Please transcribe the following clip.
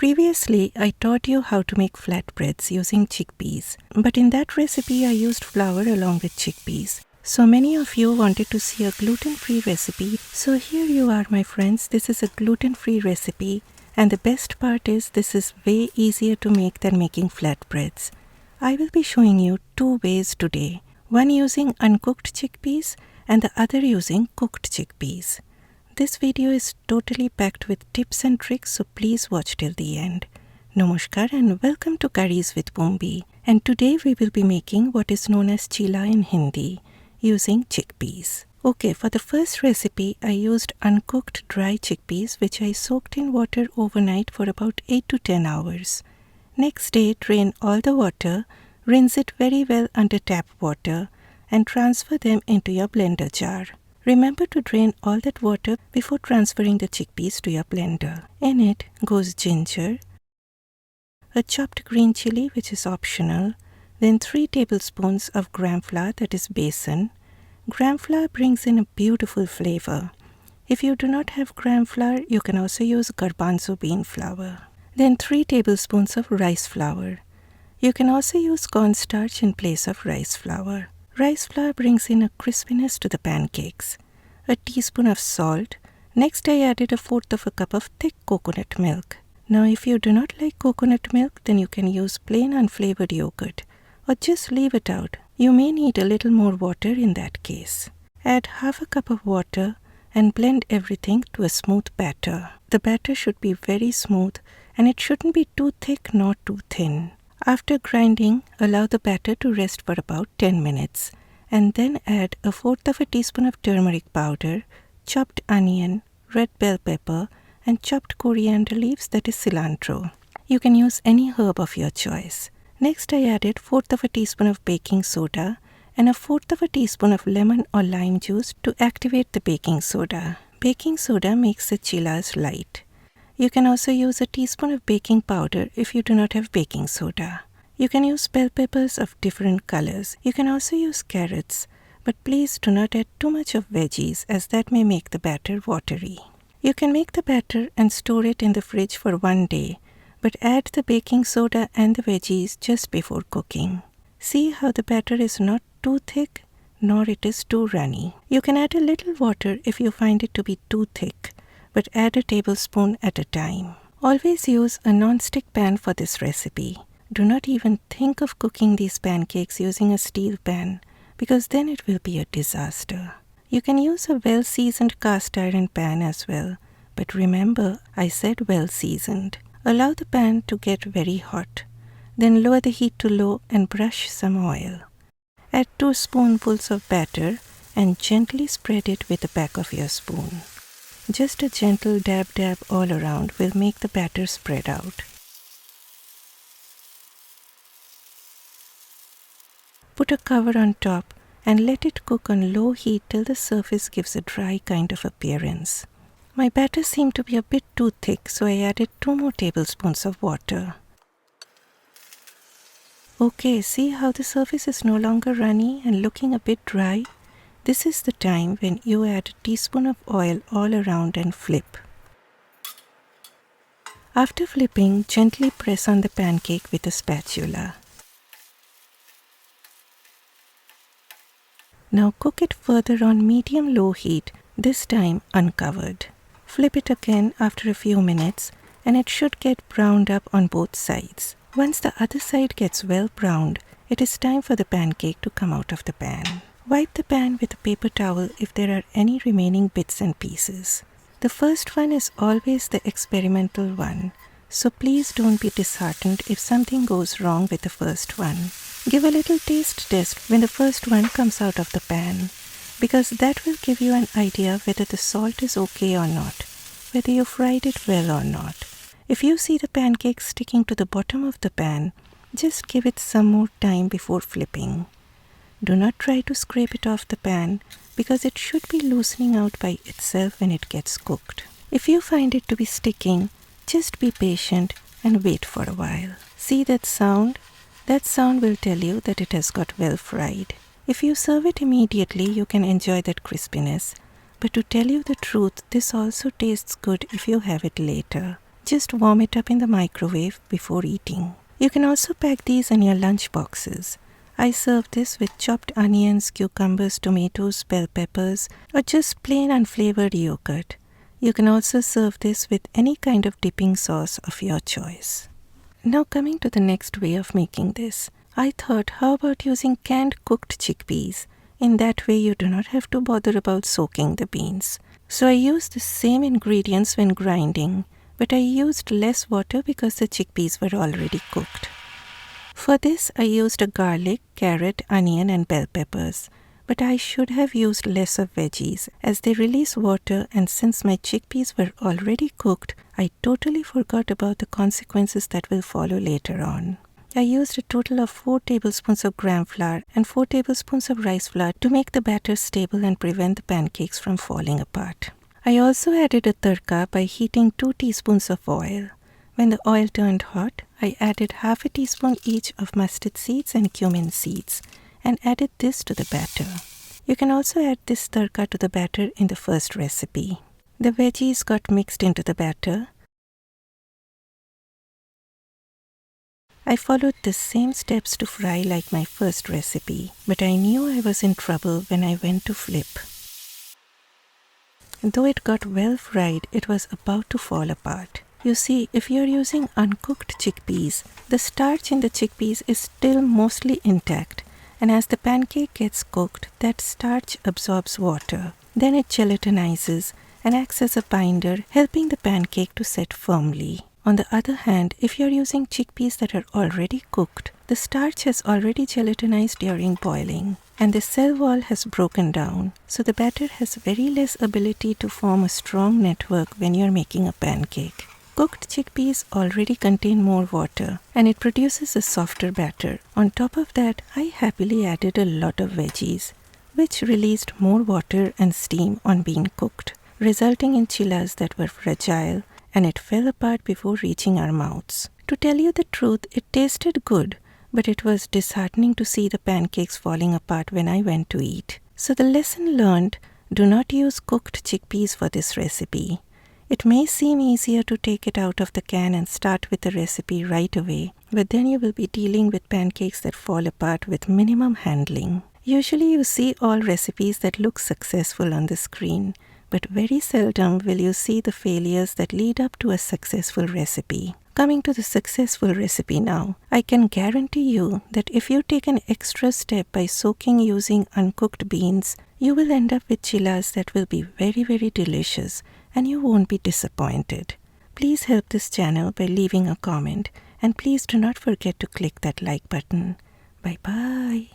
Previously, I taught you how to make flatbreads using chickpeas, but in that recipe I used flour along with chickpeas. So many of you wanted to see a gluten-free recipe, so here you are my friends. This is a gluten-free recipe, and the best part is this is way easier to make than making flatbreads. I will be showing you two ways today, one using uncooked chickpeas and the other using cooked chickpeas. This video is totally packed with tips and tricks, so please watch till the end. Namaskar and welcome to Curries with Bumbi. And today we will be making what is known as chila in Hindi, using chickpeas. Okay, for the first recipe, I used uncooked dry chickpeas which I soaked in water overnight for about 8 to 10 hours. Next day, drain all the water, rinse it very well under tap water, and transfer them into your blender jar. Remember to drain all that water before transferring the chickpeas to your blender. In it goes ginger, a chopped green chili which is optional, then 3 tablespoons of gram flour, that is besan. Gram flour brings in a beautiful flavor. If you do not have gram flour, you can also use garbanzo bean flour. Then 3 tablespoons of rice flour. You can also use cornstarch in place of rice flour. Rice flour brings in a crispiness to the pancakes. A teaspoon of salt. Next I added 1/4 of a cup of thick coconut milk. Now if you do not like coconut milk, then you can use plain unflavored yogurt or just leave it out. You may need a little more water in that case. Add 1/2 cup of water and blend everything to a smooth batter. The batter should be very smooth and it shouldn't be too thick nor too thin. After grinding, allow the batter to rest for about 10 minutes and then add 1/4 teaspoon of turmeric powder, chopped onion, red bell pepper, and chopped coriander leaves, that is cilantro. You can use any herb of your choice. Next I added 1/4 teaspoon of baking soda and 1/4 teaspoon of lemon or lime juice to activate the baking soda. Baking soda makes the chilas light. You can also use a teaspoon of baking powder if you do not have baking soda. You can use bell peppers of different colors. You can also use carrots, but please do not add too much of veggies as that may make the batter watery. You can make the batter and store it in the fridge for 1 day, but add the baking soda and the veggies just before cooking. See how the batter is not too thick nor it is too runny. You can add a little water if you find it to be too thick, but add a tablespoon at a time. Always use a non-stick pan for this recipe. Do not even think of cooking these pancakes using a steel pan, because then it will be a disaster. You can use a well-seasoned cast iron pan as well, but remember I said well-seasoned. Allow the pan to get very hot. Then lower the heat to low and brush some oil. Add 2 spoonfuls of batter and gently spread it with the back of your spoon. Just a gentle dab all around will make the batter spread out. Put a cover on top and let it cook on low heat till the surface gives a dry kind of appearance. My batter seemed to be a bit too thick, so I added 2 more tablespoons of water. Okay, see how the surface is no longer runny and looking a bit dry? This is the time when you add a teaspoon of oil all around and flip. After flipping, gently press on the pancake with a spatula. Now cook it further on medium-low heat, this time uncovered. Flip it again after a few minutes and it should get browned up on both sides. Once the other side gets well browned, it is time for the pancake to come out of the pan. Wipe the pan with a paper towel if there are any remaining bits and pieces. The first one is always the experimental one, so please don't be disheartened if something goes wrong with the first one. Give a little taste test when the first one comes out of the pan, because that will give you an idea whether the salt is okay or not, whether you fried it well or not. If you see the pancake sticking to the bottom of the pan, just give it some more time before flipping. Do not try to scrape it off the pan because it should be loosening out by itself when it gets cooked. If you find it to be sticking, just be patient and wait for a while. See that sound? That sound will tell you that it has got well fried. If you serve it immediately, you can enjoy that crispiness. But to tell you the truth, this also tastes good if you have it later. Just warm it up in the microwave before eating. You can also pack these in your lunch boxes. I serve this with chopped onions, cucumbers, tomatoes, bell peppers, or just plain unflavored yogurt. You can also serve this with any kind of dipping sauce of your choice. Now coming to the next way of making this, I thought, how about using canned cooked chickpeas? In that way you do not have to bother about soaking the beans. So I used the same ingredients when grinding, but I used less water because the chickpeas were already cooked. For this I used a garlic, carrot, onion and bell peppers. But I should have used less of veggies as they release water, and since my chickpeas were already cooked, I totally forgot about the consequences that will follow later on. I used a total of 4 tablespoons of gram flour and 4 tablespoons of rice flour to make the batter stable and prevent the pancakes from falling apart. I also added a tarka by heating 2 teaspoons of oil. When the oil turned hot, I added half a teaspoon each of mustard seeds and cumin seeds and added this to the batter. You can also add this tarka to the batter in the first recipe. The veggies got mixed into the batter. I followed the same steps to fry like my first recipe, but I knew I was in trouble when I went to flip. Though it got well fried, it was about to fall apart. You see, if you're using uncooked chickpeas, the starch in the chickpeas is still mostly intact, and as the pancake gets cooked, that starch absorbs water. Then it gelatinizes and acts as a binder, helping the pancake to set firmly. On the other hand, if you're using chickpeas that are already cooked, the starch has already gelatinized during boiling, and the cell wall has broken down, so the batter has very less ability to form a strong network when you're making a pancake. Cooked chickpeas already contain more water, and it produces a softer batter. On top of that, I happily added a lot of veggies, which released more water and steam on being cooked, resulting in chilas that were fragile, and it fell apart before reaching our mouths. To tell you the truth, it tasted good, but it was disheartening to see the pancakes falling apart when I went to eat. So the lesson learned, do not use cooked chickpeas for this recipe. It may seem easier to take it out of the can and start with the recipe right away, but then you will be dealing with pancakes that fall apart with minimum handling. Usually you see all recipes that look successful on the screen, but very seldom will you see the failures that lead up to a successful recipe. Coming to the successful recipe now, I can guarantee you that if you take an extra step by soaking using uncooked beans, you will end up with chilas that will be very, very delicious, and you won't be disappointed. Please help this channel by leaving a comment, and please do not forget to click that like button. Bye bye.